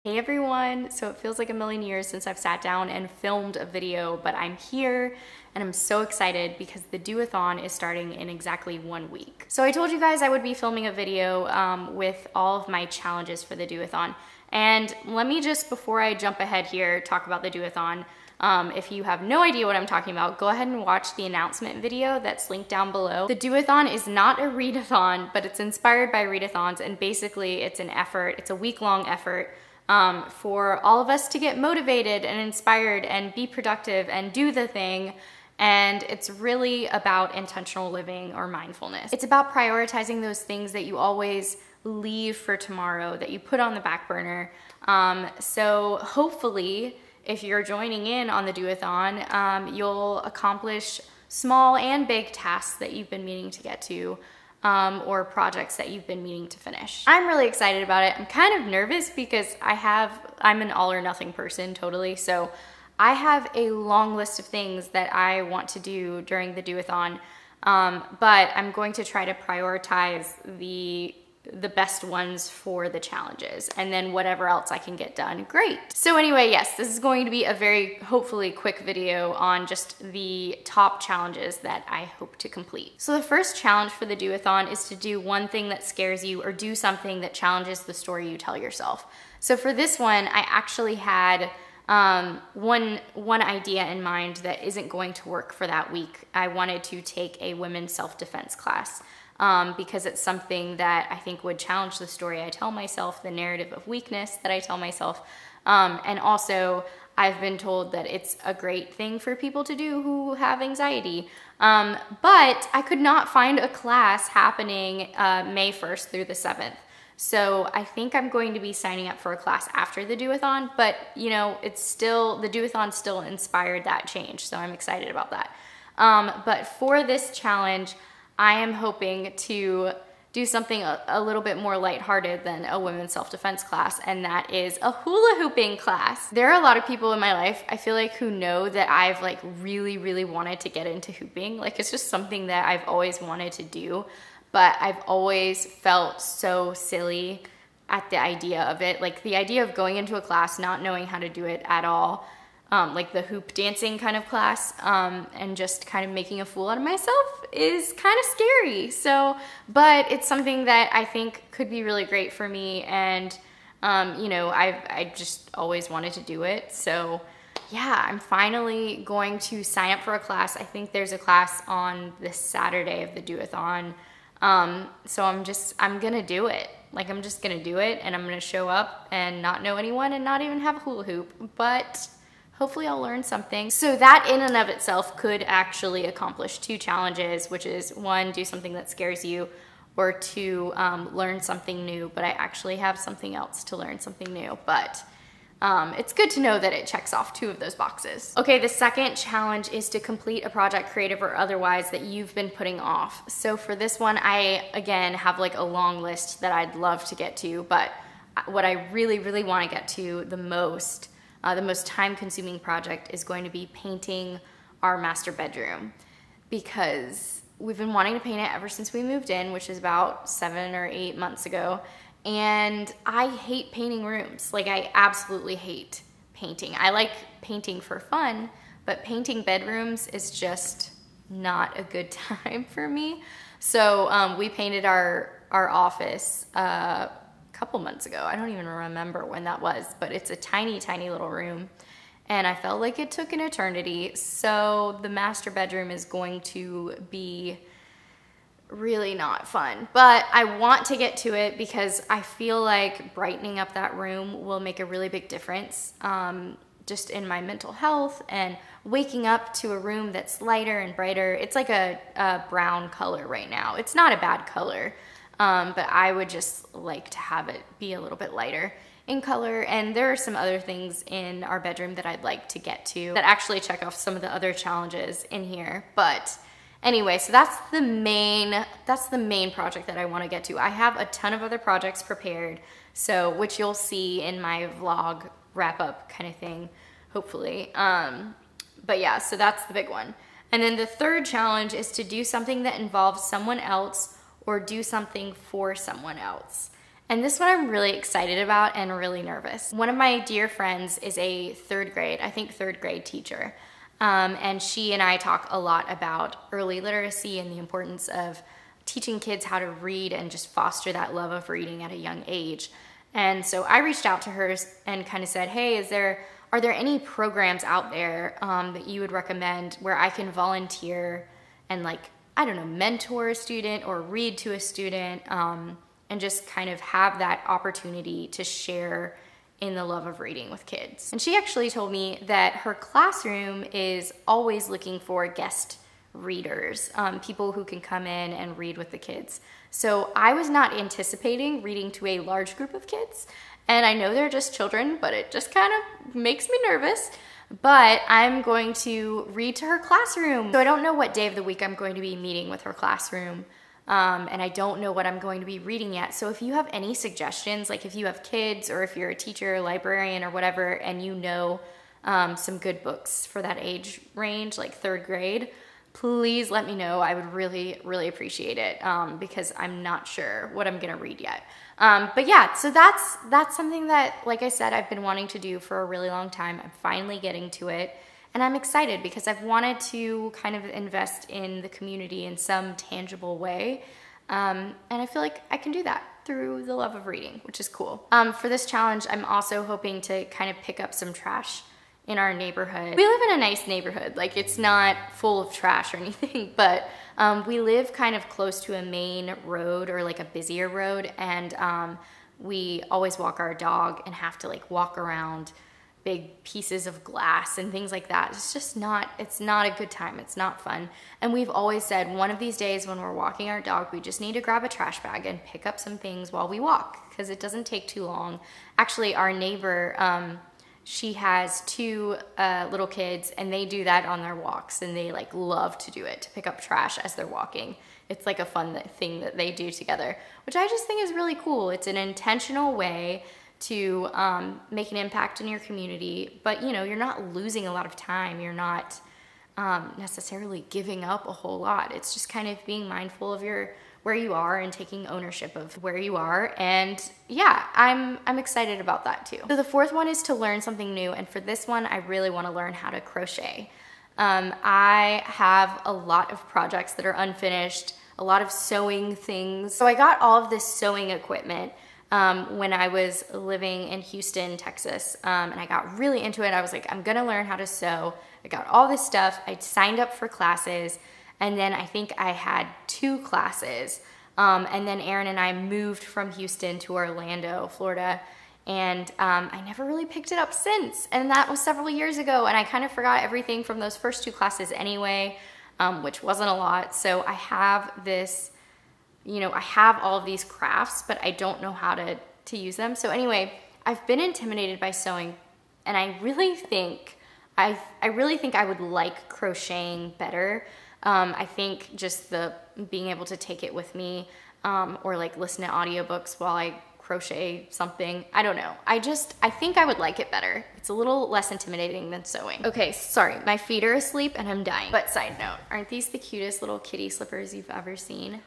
Hey everyone, so it feels like a million years since I've sat down and filmed a video, but I'm here and I'm so excited because the Do-A-Thon is starting in exactly 1 week. So I told you guys I would be filming a video with all of my challenges for the Do-A-Thon. And let me just, before I jump ahead here, talk about the Do-A-Thon. If you have no idea what I'm talking about, go ahead and watch the announcement video that's linked down below. The Do-A-Thon is not a readathon, but it's inspired by readathons, and basically it's an effort, it's a week-long effort for all of us to get motivated and inspired and be productive and do the thing. And it's really about intentional living or mindfulness. It's about prioritizing those things that you always leave for tomorrow, that you put on the back burner. So hopefully, if you're joining in on the Do-A-Thon, you'll accomplish small and big tasks that you've been meaning to get to. Or projects that you've been meaning to finish. I'm really excited about it. I'm kind of nervous because I'm an all or nothing person totally. So I have a long list of things that I want to do during the Do-A-Thon. But I'm going to try to prioritize the best ones for the challenges, and then whatever else I can get done, great. So anyway, yes, this is going to be a very hopefully quick video on just the top challenges that I hope to complete. So the first challenge for the Do-A-Thon is to do one thing that scares you or do something that challenges the story you tell yourself. So for this one, I actually had one idea in mind that isn't going to work for that week. I wanted to take a women's self-defense class. Because it's something that I think would challenge the story I tell myself, the narrative of weakness that I tell myself. And also, I've been told that it's a great thing for people to do who have anxiety. But I could not find a class happening May 1st through the 7th. So I think I'm going to be signing up for a class after the Do-A-Thon, but you know, it's still, the Do-A-Thon still inspired that change, so I'm excited about that. But for this challenge, I am hoping to do something a little bit more lighthearted than a women's self-defense class, and that is a hula hooping class. There are a lot of people in my life, I feel like, who know that I've like really wanted to get into hooping. Like, it's just something that I've always wanted to do, but I've always felt so silly at the idea of it. Like the idea of going into a class, not knowing how to do it at all, like the hoop dancing kind of class, and just kind of making a fool out of myself is kind of scary. So, but it's something that I think could be really great for me, and you know, I just always wanted to do it. So yeah, I'm finally going to sign up for a class. I think there's a class on this Saturday of the Do-A-Thon. So I'm gonna do it. Like, I'm just gonna do it, and I'm gonna show up and not know anyone and not even have a hula hoop, but hopefully I'll learn something. So that in and of itself could actually accomplish 2 challenges, which is 1, do something that scares you, or 2, learn something new, but I actually have something else to learn something new. But it's good to know that it checks off 2 of those boxes. Okay, the second challenge is to complete a project, creative or otherwise, that you've been putting off. So for this one, I, again, have like a long list that I'd love to get to, but what I really want to get to the most time-consuming project is going to be painting our master bedroom, because we've been wanting to paint it ever since we moved in, which is about 7 or 8 months ago, and I hate painting rooms. Like, I absolutely hate painting. I like painting for fun, but painting bedrooms is just not a good time for me. So we painted our office couple months ago. I don't even remember when that was, but it's a tiny little room, and I felt like it took an eternity. So the master bedroom is going to be really not fun, but I want to get to it because I feel like brightening up that room will make a really big difference, just in my mental health, and waking up to a room that's lighter and brighter. It's like a brown color right now. It's not a bad color, but I would just like to have it be a little bit lighter in color. And there are some other things in our bedroom that I'd like to get to that actually check off some of the other challenges in here. But anyway, so that's the main project that I want to get to. I have a ton of other projects prepared, so which you'll see in my vlog wrap up kind of thing, hopefully. But yeah, so that's the big one. And then the third challenge is to do something that involves someone else or do something for someone else. And this one I'm really excited about and really nervous. One of my dear friends is a third grade teacher. And she and I talk a lot about early literacy and the importance of teaching kids how to read and just foster that love of reading at a young age. And so I reached out to her and kind of said, hey, are there any programs out there that you would recommend where I can volunteer and, like, I don't know, mentor a student or read to a student, and just kind of have that opportunity to share in the love of reading with kids. And she actually told me that her classroom is always looking for guest readers, people who can come in and read with the kids. So I was not anticipating reading to a large group of kids, and I know they're just children, but it just kind of makes me nervous. But I'm going to read to her classroom. So I don't know what day of the week I'm going to be meeting with her classroom, and I don't know what I'm going to be reading yet. So if you have any suggestions, like if you have kids or if you're a teacher, librarian, or whatever, and you know some good books for that age range, like third grade, please let me know. I would really, really appreciate it, because I'm not sure what I'm gonna read yet. But yeah, so that's something that, like I said, I've been wanting to do for a really long time. I'm finally getting to it, and I'm excited because I've wanted to kind of invest in the community in some tangible way, and I feel like I can do that through the love of reading, which is cool. For this challenge, I'm also hoping to kind of pick up some trash in our neighborhood. We live in a nice neighborhood, like it's not full of trash or anything, but we live kind of close to a main road or like a busier road, and we always walk our dog and have to like walk around big pieces of glass and things like that. It's just not, it's not a good time. It's not fun. And we've always said one of these days when we're walking our dog, we just need to grab a trash bag and pick up some things while we walk, because it doesn't take too long. Actually, our neighbor, she has two little kids, and they do that on their walks, and they like love to do it, to pick up trash as they're walking. It's like a fun thing that they do together, which I just think is really cool. It's an intentional way to make an impact in your community, but you know, you're not losing a lot of time. You're not necessarily giving up a whole lot. It's just kind of being mindful of where you are and taking ownership of where you are. And yeah, I'm excited about that too. So the fourth one is to learn something new. And for this one, I really want to learn how to crochet. I have a lot of projects that are unfinished, a lot of sewing things. So I got all of this sewing equipment when I was living in Houston, Texas, and I got really into it. I was like, I'm gonna learn how to sew. I got all this stuff. I signed up for classes, and then I think I had 2 classes. And then Aaron and I moved from Houston to Orlando, Florida, and I never really picked it up since. And that was several years ago, and I kind of forgot everything from those first 2 classes anyway, which wasn't a lot. So I have this, you know, I have all of these crafts, but I don't know how to use them. So anyway, I've been intimidated by sewing, and I really think I would like crocheting better. I think just being able to take it with me, or like listen to audiobooks while I crochet something. I don't know. I think I would like it better. It's a little less intimidating than sewing. Okay, sorry, my feet are asleep and I'm dying. But side note, aren't these the cutest little kitty slippers you've ever seen?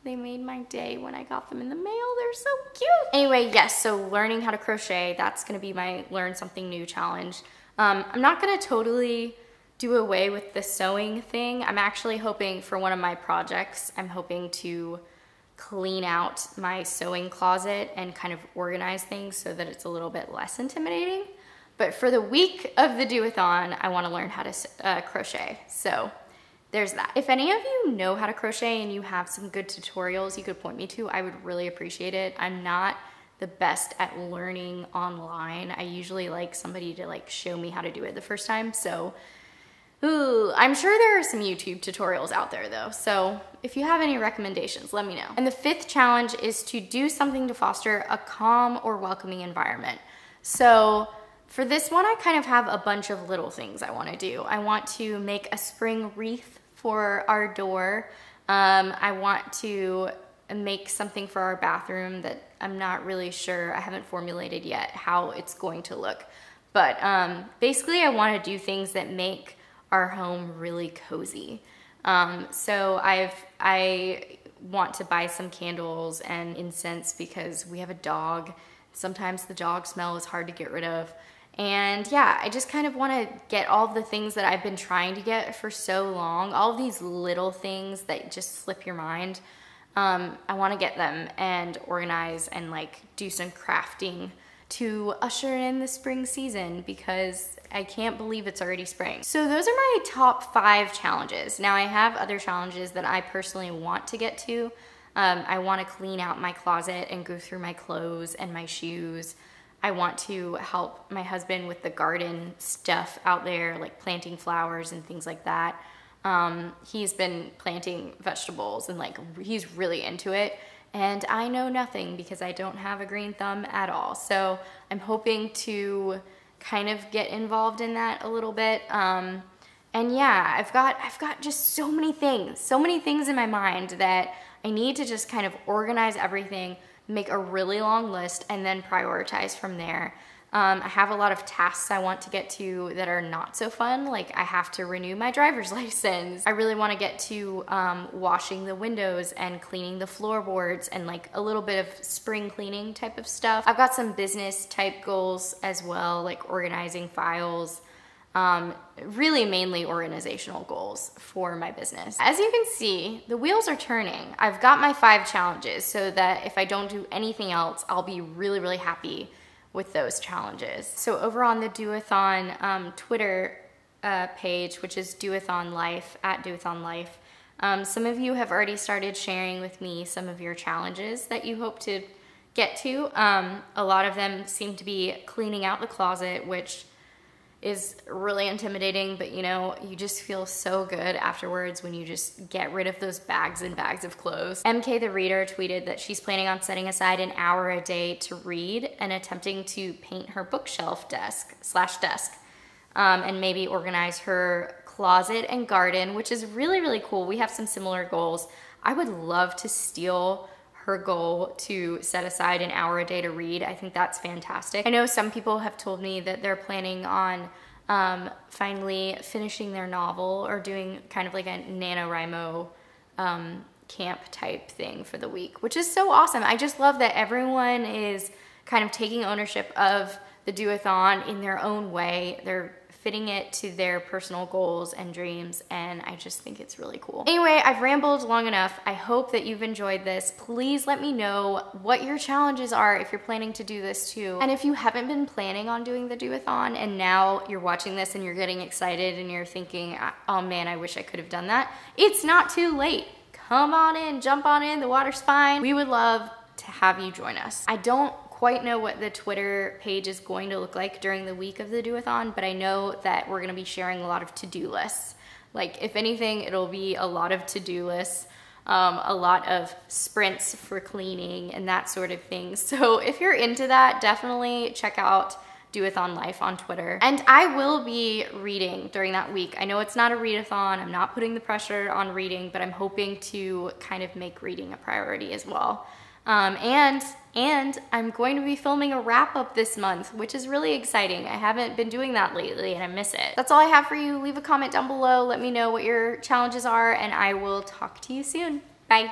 They made my day when I got them in the mail. They're so cute. Anyway, yes, so learning how to crochet, that's gonna be my learn something new challenge. I'm not gonna totally do away with the sewing thing. I'm actually hoping for one of my projects, I'm hoping to clean out my sewing closet and kind of organize things so that it's a little bit less intimidating. But for the week of the Do-A-Thon, I wanna learn how to crochet. So there's that. If any of you know how to crochet and you have some good tutorials you could point me to, I would really appreciate it. I'm not the best at learning online. I usually like somebody to like show me how to do it the first time. So, ooh, I'm sure there are some YouTube tutorials out there though. So if you have any recommendations, let me know. And the 5th challenge is to do something to foster a calm or welcoming environment. So for this one, I kind of have a bunch of little things I want to do. I want to make a spring wreath for our door. I want to make something for our bathroom that I'm not really sure, I haven't formulated yet how it's going to look. But basically I want to do things that make our home really cozy. So I want to buy some candles and incense because we have a dog. Sometimes the dog smell is hard to get rid of. And yeah, I just kind of want to get all the things that I've been trying to get for so long, all of these little things that just slip your mind. I want to get them and organize and like do some crafting to usher in the spring season because I can't believe it's already spring. So those are my top 5 challenges. Now I have other challenges that I personally want to get to. I want to clean out my closet and go through my clothes and my shoes. I want to help my husband with the garden stuff out there, like planting flowers and things like that. He's been planting vegetables and like he's really into it. And I know nothing because I don't have a green thumb at all. So I'm hoping to kind of get involved in that a little bit. And yeah, I've got just so many things in my mind that I need to just kind of organize everything, make a really long list, and then prioritize from there. I have a lot of tasks I want to get to that are not so fun. Like I have to renew my driver's license. I really want to get to washing the windows and cleaning the floorboards and like a little bit of spring cleaning type of stuff. I've got some business type goals as well, like organizing files. Really mainly organizational goals for my business. As you can see, the wheels are turning. I've got my 5 challenges so that if I don't do anything else, I'll be really, really happy with those challenges. So over on the Do-A-Thon Twitter page, which is Do-A-Thon Life, at Do-A-Thon Life, some of you have already started sharing with me some of your challenges that you hope to get to. A lot of them seem to be cleaning out the closet, which is really intimidating, but you know, you just feel so good afterwards when you just get rid of those bags and bags of clothes. MK the Reader tweeted that she's planning on setting aside an hour a day to read and attempting to paint her bookshelf desk, and maybe organize her closet and garden, which is really, really cool. We have some similar goals. I would love to steal her goal to set aside an hour a day to read. I think that's fantastic. I know some people have told me that they're planning on finally finishing their novel or doing kind of like a NaNoWriMo camp type thing for the week, which is so awesome. I just love that everyone is kind of taking ownership of the Do-A-Thon in their own way. They're fitting it to their personal goals and dreams, and I just think it's really cool. Anyway, I've rambled long enough. I hope that you've enjoyed this. Please let me know what your challenges are if you're planning to do this too. And if you haven't been planning on doing the Do-A-Thon and now you're watching this and you're getting excited and you're thinking, oh man, I wish I could have done that, it's not too late. Come on in, jump on in, the water's fine. We would love to have you join us. I don't quite know what the Twitter page is going to look like during the week of the Do-A-Thon, but I know that we're gonna be sharing a lot of to-do lists. Like if anything, it'll be a lot of to-do lists, a lot of sprints for cleaning and that sort of thing. So if you're into that, definitely check out Do-A-Thon Life on Twitter. And I will be reading during that week. I know it's not a readathon, I'm not putting the pressure on reading, but I'm hoping to kind of make reading a priority as well. And I'm going to be filming a wrap-up this month, which is really exciting. I haven't been doing that lately and I miss it. That's all I have for you. Leave a comment down below. Let me know what your challenges are and I will talk to you soon. Bye.